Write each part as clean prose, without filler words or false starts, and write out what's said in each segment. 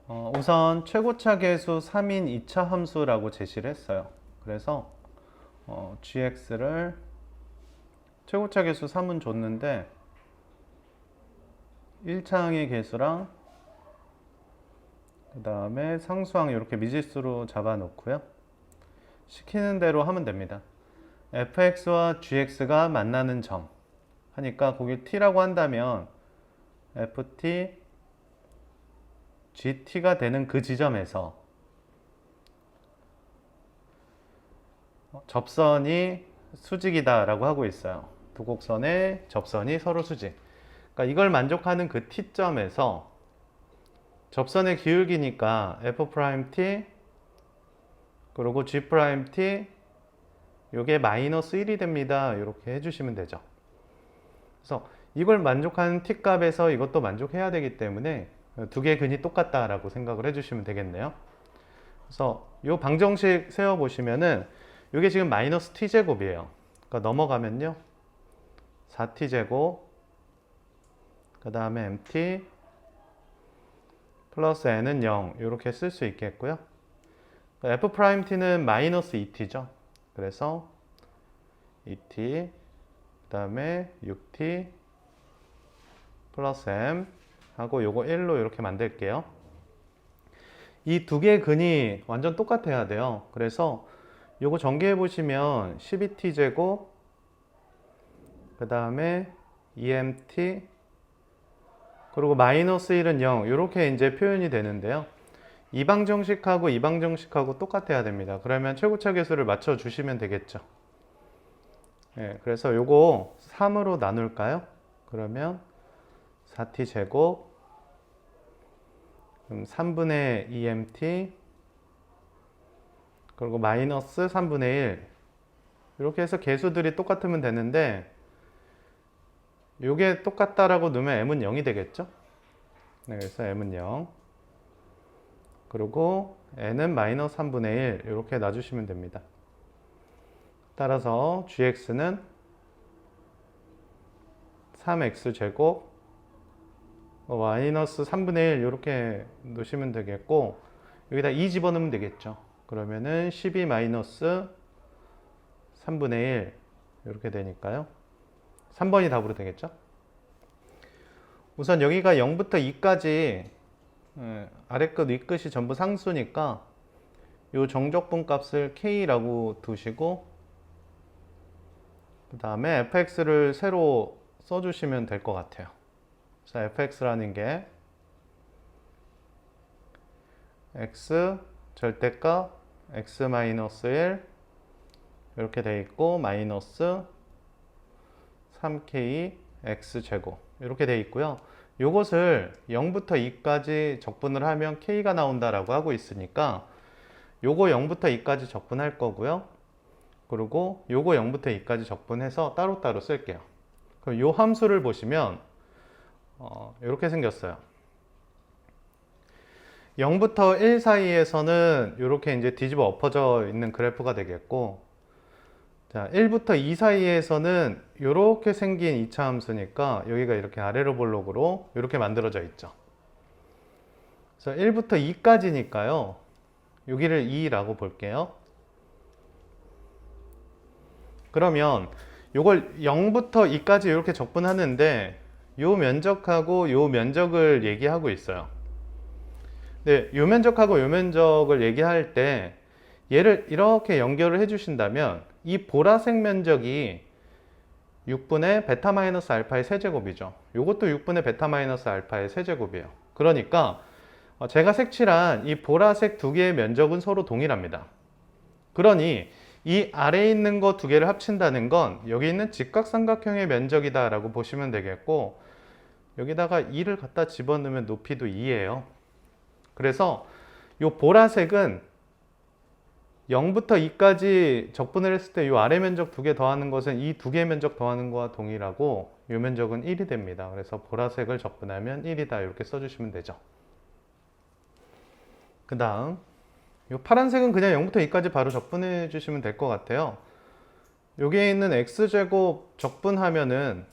우선 최고차 계수 3인 2차 함수라고 제시를 했어요. 그래서 gx를 최고차 계수 3은 줬는데 1차항의 계수랑 그 다음에 상수항 이렇게 미지수로 잡아 놓고요. 시키는 대로 하면 됩니다. fx와 gx가 만나는 점 하니까 거기 t라고 한다면 ft gt가 되는 그 지점에서 접선이 수직이다 라고 하고 있어요. 두 곡선의 접선이 서로 수직. 그러니까 이걸 만족하는 그 t점에서 접선의 기울기니까 f't 그리고 g't 요게 마이너스 1이 됩니다. 이렇게 해주시면 되죠. 그래서 이걸 만족하는 t 값에서 이것도 만족해야 되기 때문에 두 개의 근이 똑같다라고 생각을 해주시면 되겠네요. 그래서 이 방정식 세워보시면은 이게 지금 마이너스 t제곱이에요. 그러니까 넘어가면요 4t제곱 그 다음에 mt 플러스 n은 0 이렇게 쓸 수 있겠고요. f't는 마이너스 2t죠. 그래서 2t 그 다음에 6t 플러스 m 하고 요거 1로 이렇게 만들게요. 이 두 개의 근이 완전 똑같아야 돼요. 그래서 요거 전개해 보시면 12t 제곱 그 다음에 2mt 그리고 마이너스 1은 0 이렇게 이제 표현이 되는데요. 이 방정식하고 이 방정식하고 똑같아야 됩니다. 그러면 최고차 계수를 맞춰 주시면 되겠죠. 네, 그래서 요거 3으로 나눌까요? 그러면 4t 제곱 3분의 2mt 그리고 마이너스 3분의 1 이렇게 해서 계수들이 똑같으면 되는데 요게 똑같다라고 넣으면 m은 0이 되겠죠? 네, 그래서 m은 0 그리고 n은 마이너스 3분의 1 이렇게 놔주시면 됩니다. 따라서 gx는 3x 제곱 마이너스 3분의 1 이렇게 놓으시면 되겠고 여기다 2 집어넣으면 되겠죠. 그러면은 12 마이너스 3분의 1 이렇게 되니까요. 3번이 답으로 되겠죠. 우선 여기가 0부터 2까지 아래끝 윗끝이 전부 상수니까 이 정적분 값을 k라고 두시고 그 다음에 fx를 새로 써주시면 될 것 같아요. 그래서 fx라는 게 x 절대값 x-1 이렇게 돼 있고 마이너스 3k x제곱 이렇게 돼 있고요. 요것을 0부터 2까지 적분을 하면 k가 나온다라고 하고 있으니까 요거 0부터 2까지 적분할 거고요. 그리고 요거 0부터 2까지 적분해서 따로따로 쓸게요. 그럼 요 함수를 보시면 이렇게 생겼어요. 0부터 1 사이에서는 이렇게 이제 뒤집어 엎어져 있는 그래프가 되겠고, 자, 1부터 2 사이에서는 이렇게 생긴 2차 함수니까 여기가 이렇게 아래로 볼록으로 이렇게 만들어져 있죠. 그래서 1부터 2까지니까요. 여기를 2라고 볼게요. 그러면 이걸 0부터 2까지 이렇게 적분하는데 요 면적하고 요 면적을 얘기하고 있어요. 네, 요 면적하고 요 면적을 얘기할 때 얘를 이렇게 연결을 해 주신다면 이 보라색 면적이 6분의 베타 마이너스 알파의 세제곱이죠. 요것도 6분의 베타 마이너스 알파의 세제곱이에요. 그러니까 제가 색칠한 이 보라색 두 개의 면적은 서로 동일합니다. 그러니 이 아래에 있는 거 두 개를 합친다는 건 여기 있는 직각삼각형의 면적이다 라고 보시면 되겠고, 여기다가 2를 갖다 집어넣으면 높이도 2예요. 그래서 이 보라색은 0부터 2까지 적분을 했을 때 이 아래 면적 두 개 더하는 것은 이 두 개 면적 더하는 것과 동일하고 이 면적은 1이 됩니다. 그래서 보라색을 적분하면 1이다 이렇게 써주시면 되죠. 그 다음 이 파란색은 그냥 0부터 2까지 바로 적분해 주시면 될 것 같아요. 여기에 있는 x제곱 적분하면은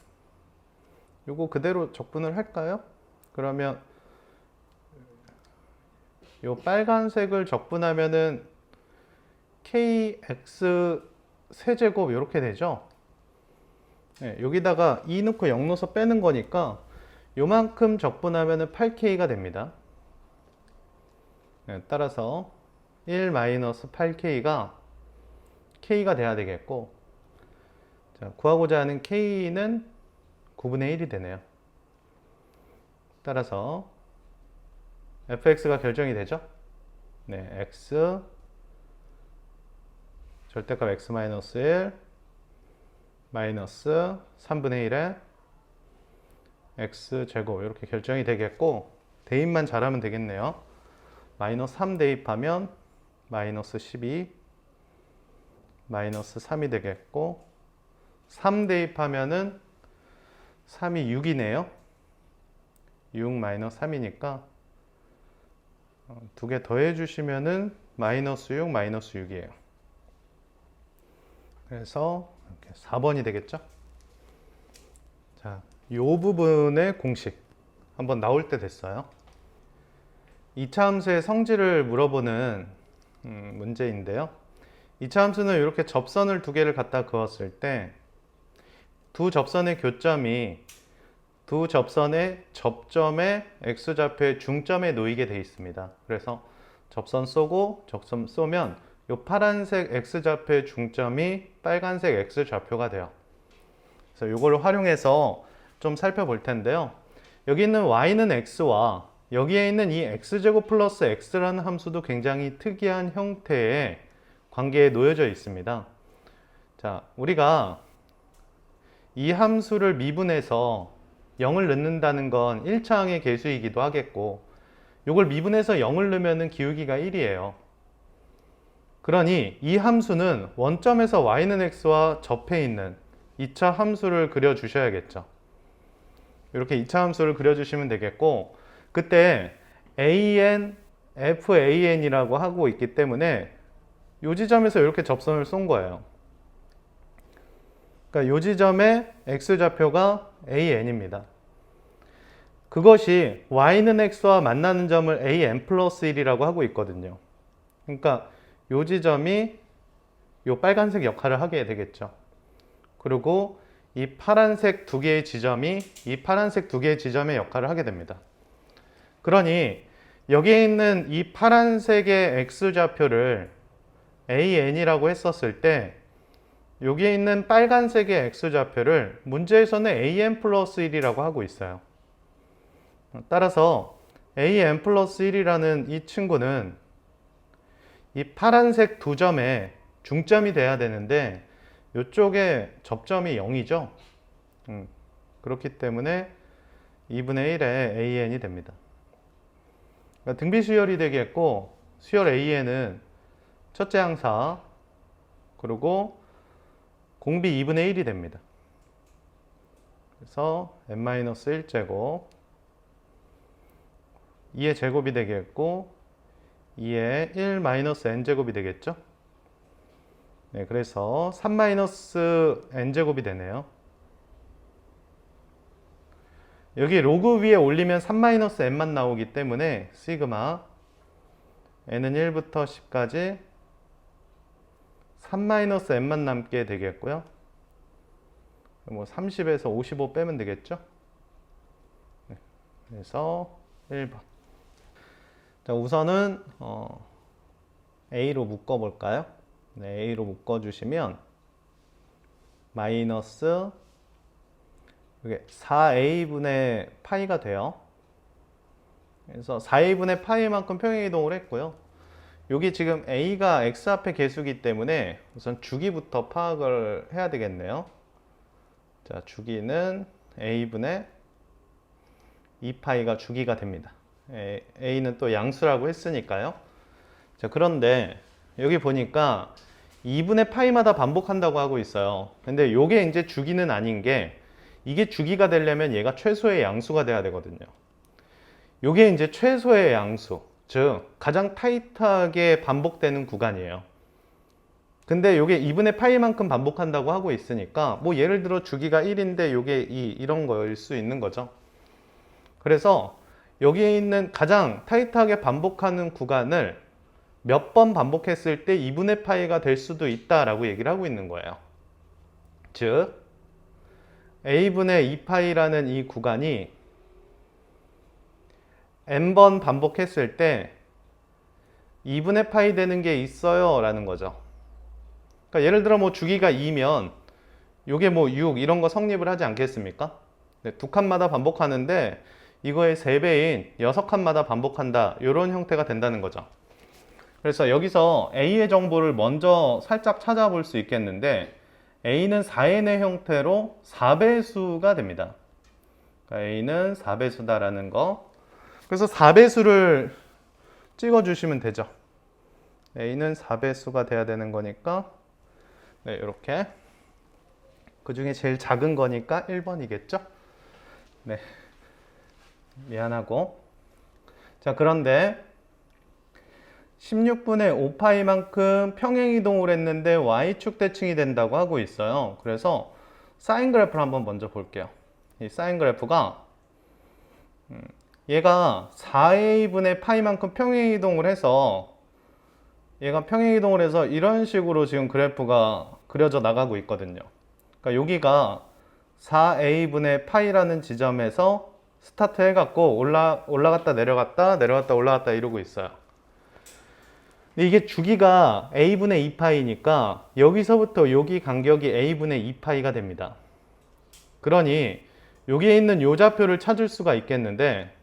요거 그대로 적분을 할까요? 그러면 요 빨간색을 적분하면은 kx 세제곱 이렇게 되죠. 네, 여기다가 2 넣고 0 넣어서 빼는 거니까 요만큼 적분하면은 8k가 됩니다. 네, 따라서 1-8k가 k가 돼야 되겠고, 자, 구하고자 하는 k는 9분의 1이 되네요. 따라서 fx가 결정이 되죠? 네, x 절대값 x-1 마이너스 3분의 1에 x제곱 이렇게 결정이 되겠고, 대입만 잘하면 되겠네요. 마이너스 3 대입하면 마이너스 12 마이너스 3이 되겠고, 3 대입하면은 3이 6이네요. 6 마이너스 3이니까 두 개 더해 주시면은 마이너스 6 마이너스 6이에요. 그래서 이렇게 4번이 되겠죠. 자, 이 부분의 공식 한번 나올 때 됐어요. 2차 함수의 성질을 물어보는 문제인데요. 2차 함수는 이렇게 접선을 두 개를 갖다 그었을 때 두 접선의 교점이 두 접선의 접점의 x좌표의 중점에 놓이게 되어 있습니다. 그래서 접선 쏘고 접선 쏘면 이 파란색 x좌표의 중점이 빨간색 x좌표가 돼요. 그래서 이걸 활용해서 좀 살펴볼 텐데요. 여기 있는 y는 x와 여기에 있는 이 x제곱 플러스 x라는 함수도 굉장히 특이한 형태의 관계에 놓여져 있습니다. 자, 우리가 이 함수를 미분해서 0을 넣는다는 건 1차항의 계수이기도 하겠고, 이걸 미분해서 0을 넣으면 기울기가 1이에요. 그러니 이 함수는 원점에서 y는 x와 접해 있는 2차 함수를 그려주셔야겠죠. 이렇게 2차 함수를 그려주시면 되겠고, 그때 an, fan이라고 하고 있기 때문에 이 지점에서 이렇게 접선을 쏜 거예요. 그러니까 이 지점의 x좌표가 an입니다. 그것이 y는 x와 만나는 점을 an 플러스 1이라고 하고 있거든요. 그러니까 이 지점이 이 빨간색 역할을 하게 되겠죠. 그리고 이 파란색 두 개의 지점이 이 파란색 두 개의 지점의 역할을 하게 됩니다. 그러니 여기에 있는 이 파란색의 x좌표를 an이라고 했었을 때 여기에 있는 빨간색의 x좌표를 문제에서는 an 플러스 1이라고 하고 있어요. 따라서 an 플러스 1이라는 이 친구는 이 파란색 두 점의 중점이 돼야 되는데 이쪽에 접점이 0이죠. 그렇기 때문에 2분의 1의 an이 됩니다. 그러니까 등비 수열이 되겠고, 수열 an은 첫째 항사 그리고 공비 2분의 1이 됩니다. 그래서 n-1제곱 2의 제곱이 되겠고 2의 1-n제곱이 되겠죠. 네, 그래서 3-n제곱이 되네요. 여기 로그 위에 올리면 3-n만 나오기 때문에 시그마 n은 1부터 10까지 3-n만 남게 되겠고요. 뭐 30에서 55 빼면 되겠죠. 네, 그래서 1번. 자, 우선은 A로 묶어 볼까요? 네, A로 묶어 주시면 마이너스 이게 4A분의 파이가 돼요. 그래서 4A분의 파이만큼 평행이동을 했고요. 여기 지금 A가 X 앞에 계수기 때문에 우선 주기부터 파악을 해야 되겠네요. 자, 주기는 A분의 2파이가 주기가 됩니다. A는 또 양수라고 했으니까요. 자, 그런데 여기 보니까 2분의 파이마다 반복한다고 하고 있어요. 근데 이게 이제 주기는 아닌 게, 이게 주기가 되려면 얘가 최소의 양수가 돼야 되거든요. 이게 이제 최소의 양수, 즉 가장 타이트하게 반복되는 구간이에요. 근데 이게 2분의 파이만큼 반복한다고 하고 있으니까 뭐 예를 들어 주기가 1인데 이게 이런 거일 수 있는 거죠. 그래서 여기에 있는 가장 타이트하게 반복하는 구간을 몇 번 반복했을 때 2분의 파이가 될 수도 있다라고 얘기를 하고 있는 거예요. 즉 a분의 2파이라는 이 구간이 n번 반복했을 때 2분의 파이 되는 게 있어요 라는 거죠. 그러니까 예를 들어 뭐 주기가 2면 요게 뭐 6 이런 거 성립을 하지 않겠습니까? 네, 두 칸마다 반복하는데 이거의 3배인 6칸마다 반복한다 이런 형태가 된다는 거죠. 그래서 여기서 A의 정보를 먼저 살짝 찾아볼 수 있겠는데 A는 4n의 형태로 4배수가 됩니다. 그러니까 A는 4배수다라는 거. 그래서 4배수를 찍어주시면 되죠. A는 4배수가 돼야 되는 거니까 네, 이렇게 그 중에 제일 작은 거니까 1번이겠죠? 네, 미안하고. 자, 그런데 16분의 5파이만큼 평행이동을 했는데 y축 대칭이 된다고 하고 있어요. 그래서 사인 그래프를 한번 먼저 볼게요. 이 사인 그래프가 얘가 4a분의 파이만큼 평행이동을 해서 얘가 평행이동을 해서 이런 식으로 지금 그래프가 그려져 나가고 있거든요. 그러니까 여기가 4a분의 파이라는 지점에서 스타트 해갖고 올라갔다 내려갔다 내려갔다 올라갔다 이러고 있어요. 근데 이게 주기가 a분의 2파이니까 여기서부터 여기 간격이 a분의 2파이가 됩니다. 그러니 여기에 있는 요 좌표를 찾을 수가 있겠는데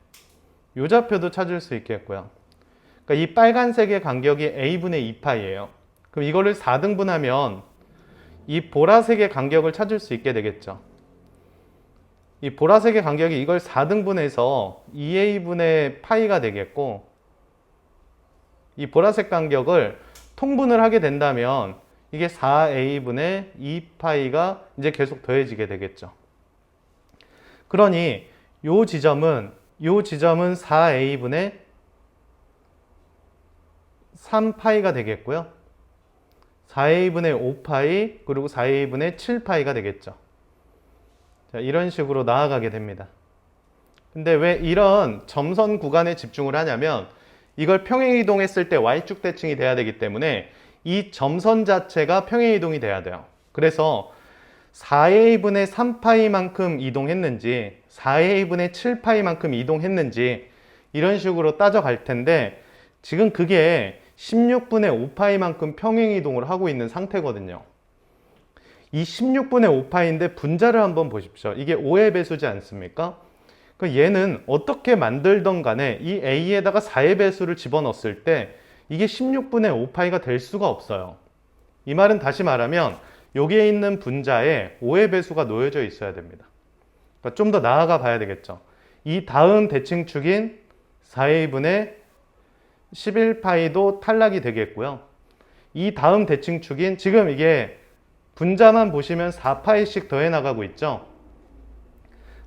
요 좌표도 찾을 수 있겠고요. 그러니까 이 빨간색의 간격이 a분의 2파이예요. 그럼 이거를 4등분하면 이 보라색의 간격을 찾을 수 있게 되겠죠. 이 보라색의 간격이 이걸 4등분해서 2a분의 파이가 되겠고 이 보라색 간격을 통분을 하게 된다면 이게 4a분의 2파이가 이제 계속 더해지게 되겠죠. 그러니 요 지점은 4a분의 3파이가 되겠고요. 4a분의 5파이 그리고 4a분의 7파이가 되겠죠. 자, 이런 식으로 나아가게 됩니다. 근데 왜 이런 점선 구간에 집중을 하냐면 이걸 평행이동했을 때 y축 대칭이 돼야 되기 때문에 이 점선 자체가 평행이동이 돼야 돼요. 그래서 4a분의 3파이만큼 이동했는지 4a분의 7파이만큼 이동했는지 이런 식으로 따져갈 텐데 지금 그게 16분의 5파이만큼 평행이동을 하고 있는 상태거든요. 이 16분의 5파인데 분자를 한번 보십시오. 이게 5의 배수지 않습니까? 그 얘는 어떻게 만들던 간에 이 a에다가 4의 배수를 집어넣었을 때 이게 16분의 5파이가 될 수가 없어요. 이 말은 다시 말하면 여기에 있는 분자에 5의 배수가 놓여져 있어야 됩니다. 그러니까 좀 더 나아가 봐야 되겠죠. 이 다음 대칭축인 4a분의 11파이도 탈락이 되겠고요. 이 다음 대칭축인 지금 이게 분자만 보시면 4파이씩 더해 나가고 있죠.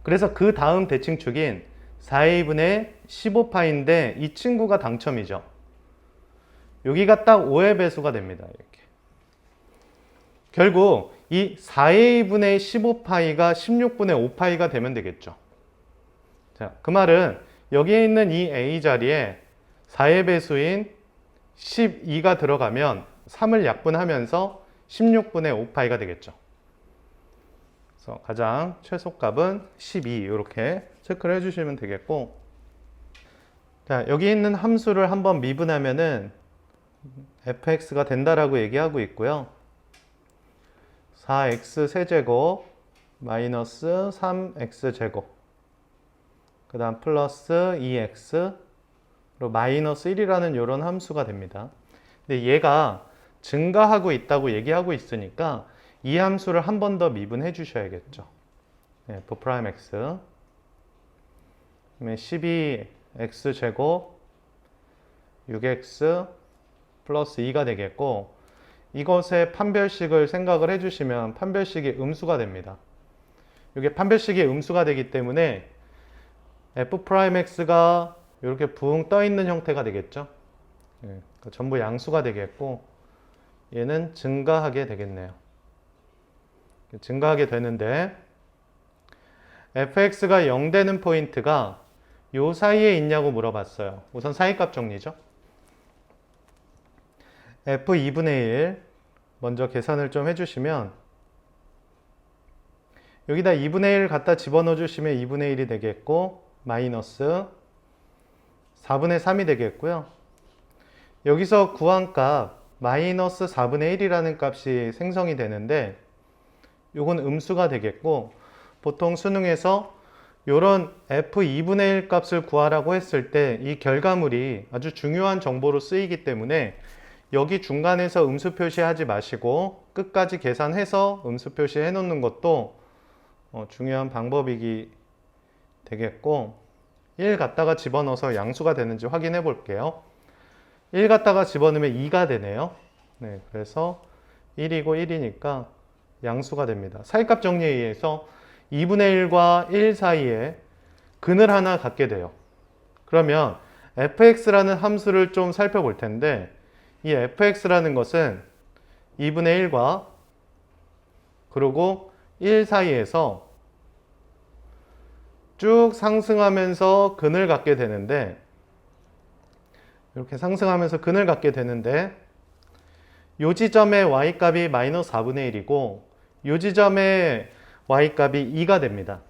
그래서 그 다음 대칭축인 4a분의 15파인데 이 친구가 당첨이죠. 여기가 딱 5의 배수가 됩니다. 이렇게. 결국 이 4a분의 15파이가 16분의 5파이가 되면 되겠죠. 자, 그 말은 여기에 있는 이 a 자리에 4의 배수인 12가 들어가면 3을 약분하면서 16분의 5파이가 되겠죠. 그래서 가장 최소값은 12 이렇게 체크를 해주시면 되겠고, 자, 여기 있는 함수를 한번 미분하면은 fx가 된다라고 얘기하고 있고요. 4x 세제곱 마이너스 3x 제곱 그 다음 플러스 2x 그리고 마이너스 1이라는 이런 함수가 됩니다. 근데 얘가 증가하고 있다고 얘기하고 있으니까 이 함수를 한 번 더 미분해 주셔야겠죠. 네, f'x 12x 제곱 6x 플러스 2가 되겠고, 이것의 판별식을 생각을 해주시면 판별식이 음수가 됩니다. 이게 판별식이 음수가 되기 때문에 f'x가 이렇게 붕 떠 있는 형태가 되겠죠. 네, 그러니까 전부 양수가 되겠고 얘는 증가하게 되겠네요. 증가하게 되는데 fx가 0 되는 포인트가 요 사이에 있냐고 물어봤어요. 우선 사이값 정리죠. f2분의 1 먼저 계산을 좀 해주시면 여기다 2분의 1 갖다 집어넣어 주시면 2분의 1이 되겠고 마이너스 4분의 3이 되겠고요. 여기서 구한 값 마이너스 4분의 1이라는 값이 생성이 되는데 요건 음수가 되겠고 보통 수능에서 요런 f2분의 1 값을 구하라고 했을 때 이 결과물이 아주 중요한 정보로 쓰이기 때문에 여기 중간에서 음수 표시하지 마시고 끝까지 계산해서 음수 표시해 놓는 것도 중요한 방법이기 되겠고 1 갖다가 집어넣어서 양수가 되는지 확인해 볼게요. 1 갖다가 집어넣으면 2가 되네요. 네, 그래서 1이고 1이니까 양수가 됩니다. 사이값 정리에 의해서 2분의 1과 1 사이에 근을 하나 갖게 돼요. 그러면 fx라는 함수를 좀 살펴볼 텐데 이 fx라는 것은 2분의 1과 그리고 1 사이에서 쭉 상승하면서 근을 갖게 되는데 이렇게 상승하면서 근을 갖게 되는데 요 지점의 y값이 마이너스 4분의 1이고 요 지점의 y값이 2가 됩니다.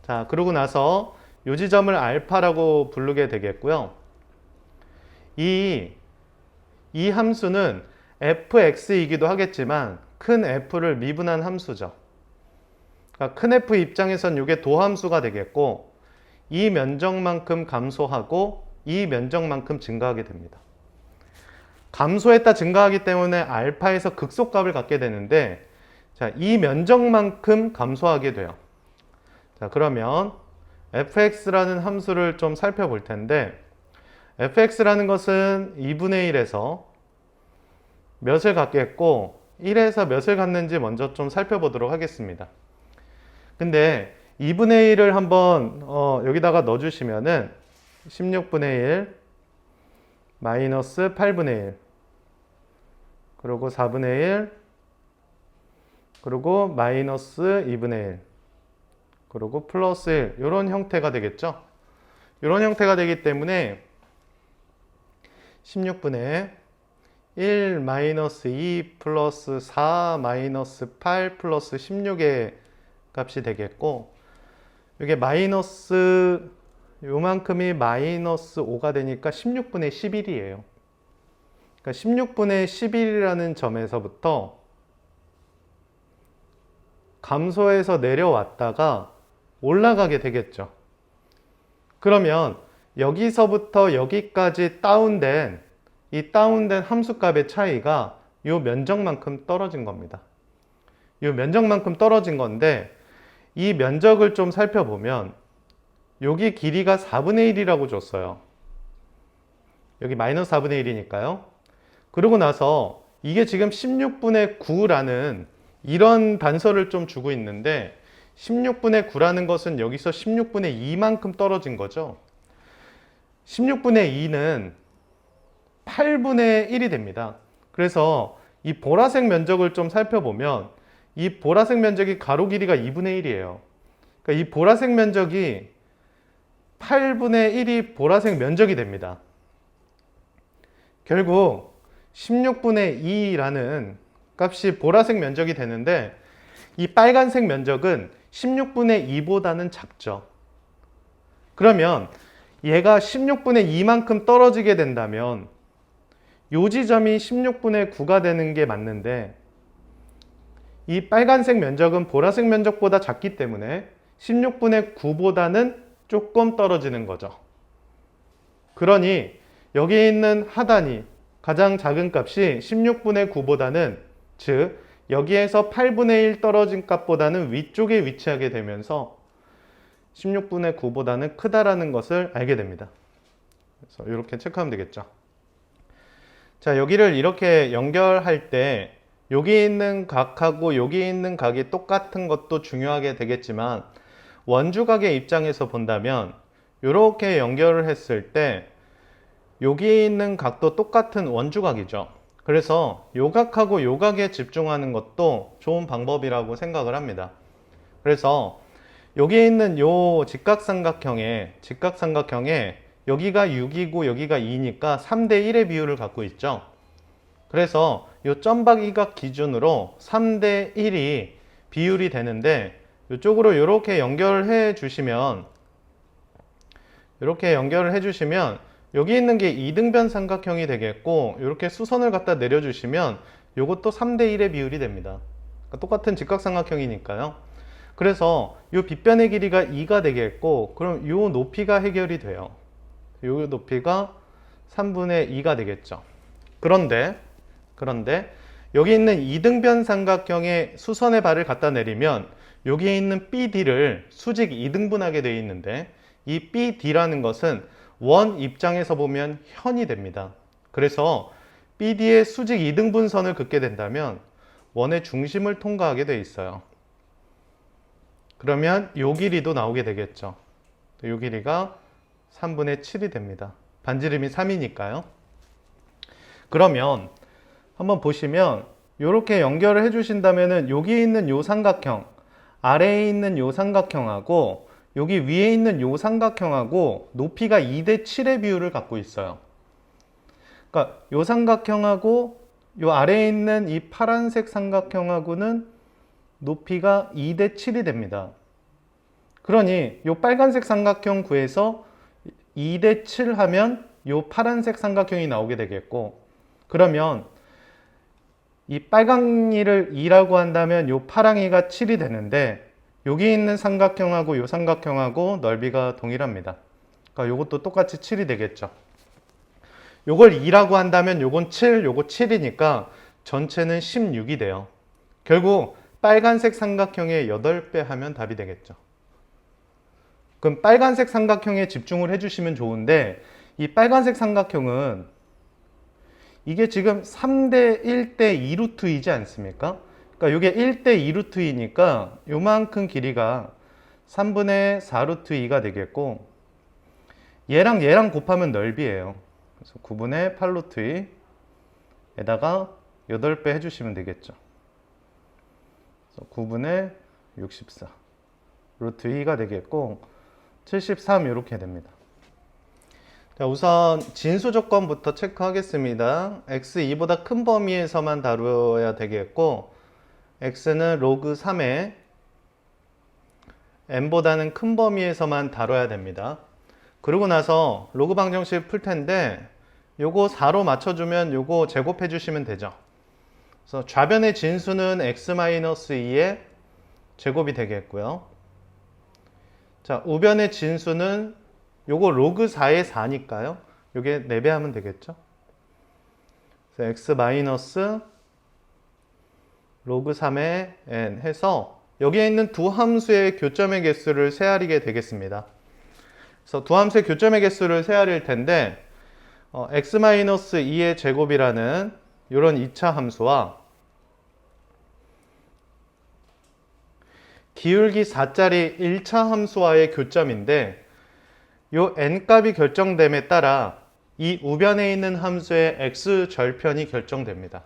자, 그러고 나서 요 지점을 알파라고 부르게 되겠고요. 이 함수는 fx이기도 하겠지만 큰 f를 미분한 함수죠. 그러니까 큰 F 입장에선 이게 도함수가 되겠고 이 면적만큼 감소하고 이 면적만큼 증가하게 됩니다. 감소했다 증가하기 때문에 알파에서 극소값을 갖게 되는데 자, 이 면적만큼 감소하게 돼요. 자, 그러면 fx라는 함수를 좀 살펴볼 텐데 fx라는 것은 2분의 1에서 몇을 갖겠고 1에서 몇을 갖는지 먼저 좀 살펴보도록 하겠습니다. 근데 2분의 1을 한번 여기다가 넣어주시면은 16분의 1 마이너스 8분의 1 그리고 4분의 1 그리고 마이너스 2분의 1 그리고 플러스 1 이런 형태가 되겠죠. 이런 형태가 되기 때문에 16분의 1 마이너스 2 플러스 4 마이너스 8 플러스 16의 값이 되겠고 이게 마이너스 요만큼이 마이너스 5가 되니까 16분의 11이에요. 그러니까 16분의 11이라는 점에서부터 감소해서 내려왔다가 올라가게 되겠죠. 그러면 여기서부터 여기까지 다운된 이 다운된 함수값의 차이가 이 면적만큼 떨어진 겁니다. 이 면적만큼 떨어진 건데 이 면적을 좀 살펴보면 여기 길이가 4분의 1이라고 줬어요. 여기 마이너스 4분의 1이니까요. 그러고 나서 이게 지금 16분의 9라는 이런 단서를 좀 주고 있는데 16분의 9라는 것은 여기서 16분의 2만큼 떨어진 거죠. 16분의 2는 8분의 1이 됩니다. 그래서 이 보라색 면적을 좀 살펴보면 이 보라색 면적이 가로 길이가 2분의 1이에요. 그러니까 이 보라색 면적이 8분의 1이 보라색 면적이 됩니다. 결국 16분의 2라는 값이 보라색 면적이 되는데 이 빨간색 면적은 16분의 2보다는 작죠. 그러면 얘가 16분의 2만큼 떨어지게 된다면 요 지점이 16분의 9가 되는 게 맞는데 이 빨간색 면적은 보라색 면적보다 작기 때문에 16분의 9보다는 조금 떨어지는 거죠. 그러니 여기 있는 하단이 가장 작은 값이 16분의 9보다는 즉 여기에서 8분의 1 떨어진 값보다는 위쪽에 위치하게 되면서 16분의 9보다는 크다라는 것을 알게 됩니다. 그래서 이렇게 체크하면 되겠죠. 자, 여기를 이렇게 연결할 때 여기 있는 각하고 여기 있는 각이 똑같은 것도 중요하게 되겠지만 원주각의 입장에서 본다면 이렇게 연결을 했을 때 여기 있는 각도 똑같은 원주각이죠. 그래서 요 각하고 요 각에 집중하는 것도 좋은 방법이라고 생각을 합니다. 그래서 여기에 있는 요 직각삼각형에 여기가 6이고 여기가 2니까 3대 1의 비율을 갖고 있죠. 그래서 요 점박이각 기준으로 3대 1이 비율이 되는데 이쪽으로 이렇게 연결해 주시면 여기 있는 게 이등변 삼각형이 되겠고 이렇게 수선을 갖다 내려주시면 이것도 3대 1의 비율이 됩니다. 그러니까 똑같은 직각삼각형이니까요. 그래서 이 빗변의 길이가 2가 되겠고 그럼 이 높이가 해결이 돼요. 이 높이가 3분의 2가 되겠죠. 그런데 여기 있는 이등변 삼각형에 수선의 발을 갖다 내리면 여기에 있는 BD를 수직 2등분하게 되어 있는데 이 BD라는 것은 원 입장에서 보면 현이 됩니다. 그래서 BD의 수직 2등분선을 긋게 된다면 원의 중심을 통과하게 되어 있어요. 그러면 요 길이도 나오게 되겠죠. 요 길이가 3분의 7이 됩니다. 반지름이 3이니까요. 그러면 한번 보시면 이렇게 연결을 해주신다면은 여기 있는 요 삼각형, 아래에 있는 요 삼각형하고 여기 위에 있는 요 삼각형하고 높이가 2대 7의 비율을 갖고 있어요. 그러니까 요 삼각형하고 요 아래에 있는 이 파란색 삼각형하고는 높이가 2대 7이 됩니다. 그러니 요 빨간색 삼각형 구해서 2대 7 하면 요 파란색 삼각형이 나오게 되겠고 그러면 이 빨강이를 2라고 한다면 요 파랑이가 7이 되는데 여기 있는 삼각형하고 요 삼각형하고 넓이가 동일합니다. 그러니까 요것도 똑같이 7이 되겠죠. 요걸 2라고 한다면 요건 7, 요거 7이니까 전체는 16이 돼요. 결국 빨간색 삼각형의 8배 하면 답이 되겠죠. 그럼 빨간색 삼각형에 집중을 해주시면 좋은데 이 빨간색 삼각형은 이게 지금 3대 1대 2루트이지 않습니까? 그러니까 이게 1대 2루트이니까 요만큼 길이가 3분의 4루트 2가 되겠고 얘랑 곱하면 넓이에요. 그래서 9분의 8루트 2에다가 8배 해주시면 되겠죠. 그래서 9분의 64 루트 2가 되겠고 73 이렇게 됩니다. 자, 우선 진수 조건부터 체크하겠습니다. x2보다 큰 범위에서만 다루어야 되겠고 x는 로그 3에 n보다는 큰 범위에서만 다뤄야 됩니다. 그러고 나서 로그 방정식 풀 텐데 요거 4로 맞춰주면 요거 제곱해 주시면 되죠. 그래서 좌변의 진수는 x-2의 제곱이 되겠고요. 자, 우변의 진수는 요거 로그 4의 4니까요. 요게 4배 하면 되겠죠. 그래서 x 마이너스 로그 3의 n 해서 여기에 있는 두 함수의 교점의 개수를 세아리게 되겠습니다. 그래서 두 함수의 교점의 개수를 세아릴 텐데 x-2의 제곱이라는 이런 2차 함수와 기울기 4짜리 1차 함수와의 교점인데 요 n값이 결정됨에 따라 이 우변에 있는 함수의 x절편이 결정됩니다.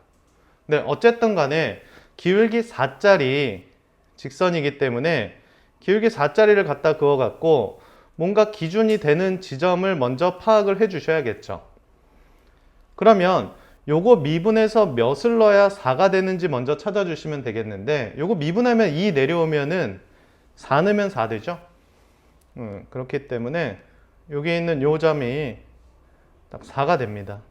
네, 어쨌든 간에 기울기 4짜리 직선이기 때문에 기울기 4짜리를 갖다 그어갖고 뭔가 기준이 되는 지점을 먼저 파악을 해 주셔야겠죠. 그러면 요거 미분해서 몇을 넣어야 4가 되는지 먼저 찾아주시면 되겠는데 요거 미분하면 2 내려오면은 4 넣으면 4 되죠. 그렇기 때문에 여기 있는 요 점이 딱 4가 됩니다.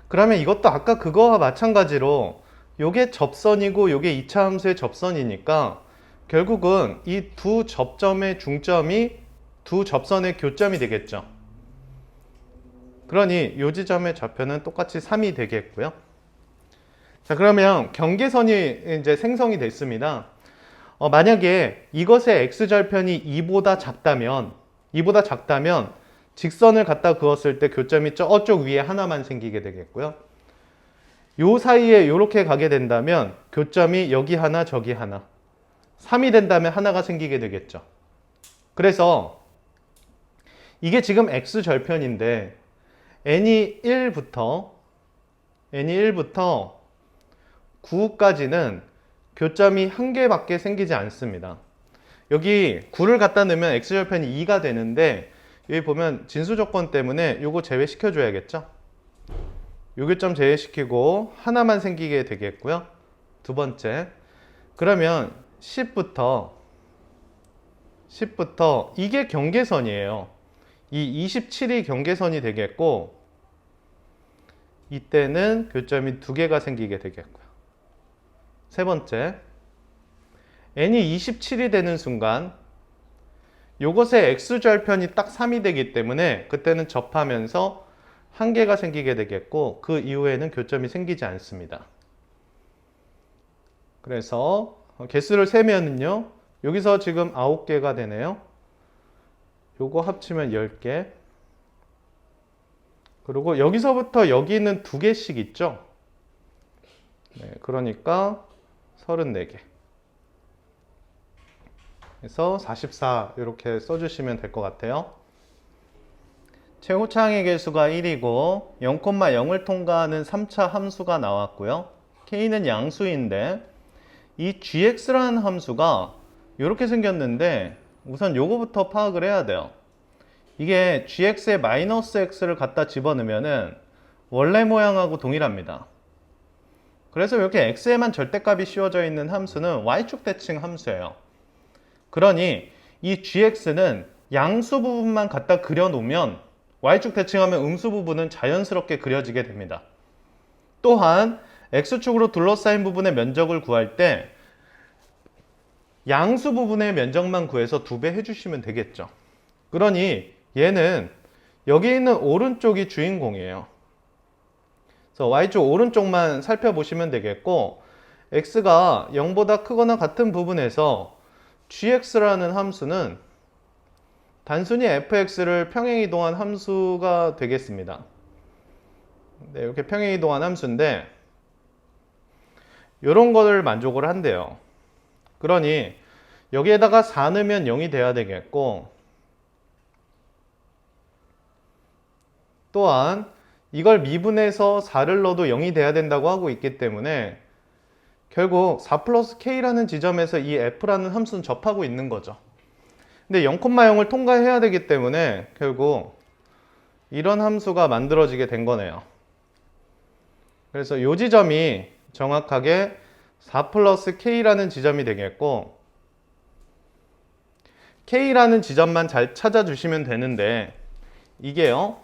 그러면 이것도 아까 그거와 마찬가지로 요게 접선이고 요게 2차 함수의 접선이니까 결국은 이 두 접점의 중점이 두 접선의 교점이 되겠죠. 그러니 요 지점의 좌표는 똑같이 3이 되겠고요. 자, 그러면 경계선이 이제 생성이 됐습니다. 만약에 이것의 x절편이 2보다 작다면 직선을 갖다 그었을 때 교점이 저쪽 위에 하나만 생기게 되겠고요. 요 사이에 이렇게 가게 된다면 교점이 여기 하나 저기 하나 3이 된다면 하나가 생기게 되겠죠. 그래서 이게 지금 x절편인데 n이 1부터 9까지는 교점이 한 개밖에 생기지 않습니다. 여기 9를 갖다 넣으면 x절편이 2가 되는데 여기 보면 진수 조건 때문에 요거 제외시켜 줘야겠죠. 요교점 제외시키고 하나만 생기게 되겠고요. 두 번째, 그러면 10부터 이게 경계선이에요. 이 27이 경계선이 되겠고 이때는 교점이 두 개가 생기게 되겠고요. 세 번째, n이 27이 되는 순간 요것의 x절편이 딱 3이 되기 때문에 그때는 접하면서 한 개가 생기게 되겠고 그 이후에는 교점이 생기지 않습니다. 그래서 개수를 세면은요. 여기서 지금 9개가 되네요. 요거 합치면 10개. 그리고 여기서부터 여기는 2개씩 있죠. 네, 그러니까 34개. 그래서 44 이렇게 써주시면 될 것 같아요. 최고차항의 개수가 1이고 0,0을 통과하는 3차 함수가 나왔고요. k는 양수인데 이 gx라는 함수가 이렇게 생겼는데 우선 요거부터 파악을 해야 돼요. 이게 gx에 마이너스 x를 갖다 집어넣으면은 원래 모양하고 동일합니다. 그래서 이렇게 x에만 절대값이 씌워져 있는 함수는 y축 대칭 함수예요. 그러니 이 gx는 양수 부분만 갖다 그려놓으면 y축 대칭하면 음수 부분은 자연스럽게 그려지게 됩니다. 또한 x축으로 둘러싸인 부분의 면적을 구할 때 양수 부분의 면적만 구해서 2배 해주시면 되겠죠. 그러니 얘는 여기 있는 오른쪽이 주인공이에요. 그래서 y축 오른쪽만 살펴보시면 되겠고 x가 0보다 크거나 같은 부분에서 gx라는 함수는 단순히 fx를 평행이동한 함수가 되겠습니다. 네, 이렇게 평행이동한 함수인데 이런 거를 만족을 한대요. 그러니 여기에다가 4 넣으면 0이 돼야 되겠고 또한 이걸 미분해서 4를 넣어도 0이 돼야 된다고 하고 있기 때문에 결국 4 플러스 k라는 지점에서 이 f라는 함수는 접하고 있는 거죠. 근데 0,0을 통과해야 되기 때문에 결국 이런 함수가 만들어지게 된 거네요. 그래서 이 지점이 정확하게 4 플러스 k라는 지점이 되겠고 k라는 지점만 잘 찾아주시면 되는데 이게요.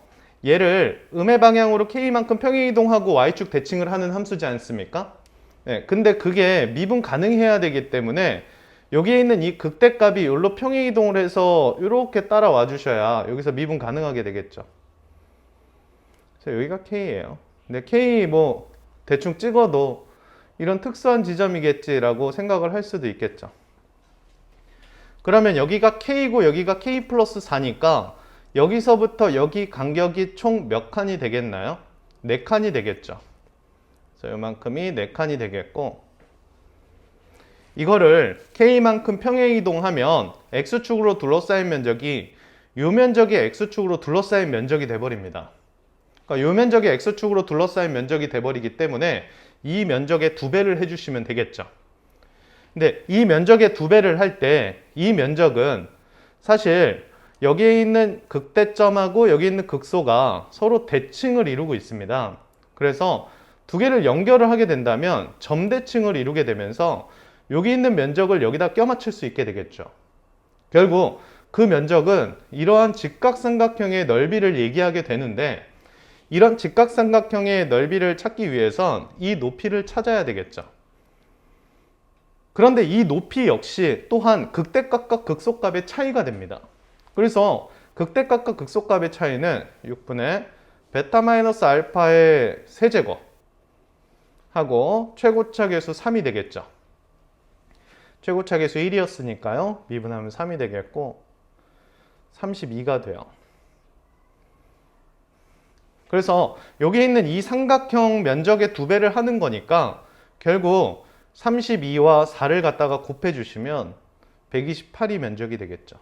얘를 음의 방향으로 k만큼 평행이동하고 y축 대칭을 하는 함수지 않습니까? 네, 근데 그게 미분 가능해야 되기 때문에 여기에 있는 이 극대값이 여기로 평행이동을 해서 이렇게 따라와 주셔야 여기서 미분 가능하게 되겠죠. 그래서 여기가 K예요. 근데 K 뭐 대충 찍어도 이런 특수한 지점이겠지라고 생각을 할 수도 있겠죠. 그러면 여기가 K고 여기가 K 플러스 4니까 여기서부터 여기 간격이 총 몇 칸이 되겠나요? 4칸이 되겠죠. 그래서 이만큼이 4칸이 되겠고 이거를 K만큼 평행이동하면 X축으로 둘러싸인 면적이 이 면적이 X축으로 둘러싸인 면적이 돼버립니다. 그러니까 이 면적이 X축으로 둘러싸인 면적이 돼버리기 때문에 이 면적의 2배를 해주시면 되겠죠. 근데 이 면적의 2배를 할 때 이 면적은 사실 여기에 있는 극대점하고 여기 있는 극소가 서로 대칭을 이루고 있습니다. 그래서 두 개를 연결을 하게 된다면 점대칭을 이루게 되면서 여기 있는 면적을 여기다 껴맞출 수 있게 되겠죠. 결국 그 면적은 이러한 직각삼각형의 넓이를 얘기하게 되는데 이런 직각삼각형의 넓이를 찾기 위해선 이 높이를 찾아야 되겠죠. 그런데 이 높이 역시 또한 극대값과 극소값의 차이가 됩니다. 그래서 극대값과 극소값의 차이는 6분의 베타 마이너스 알파의 세제곱 하고 최고차 계수 3이 되겠죠. 최고차 계수 1이었으니까요. 미분하면 3이 되겠고 32가 돼요. 그래서 여기 있는 이 삼각형 면적의 2배를 하는 거니까 결국 32와 4를 갖다가 곱해 주시면 128이 면적이 되겠죠.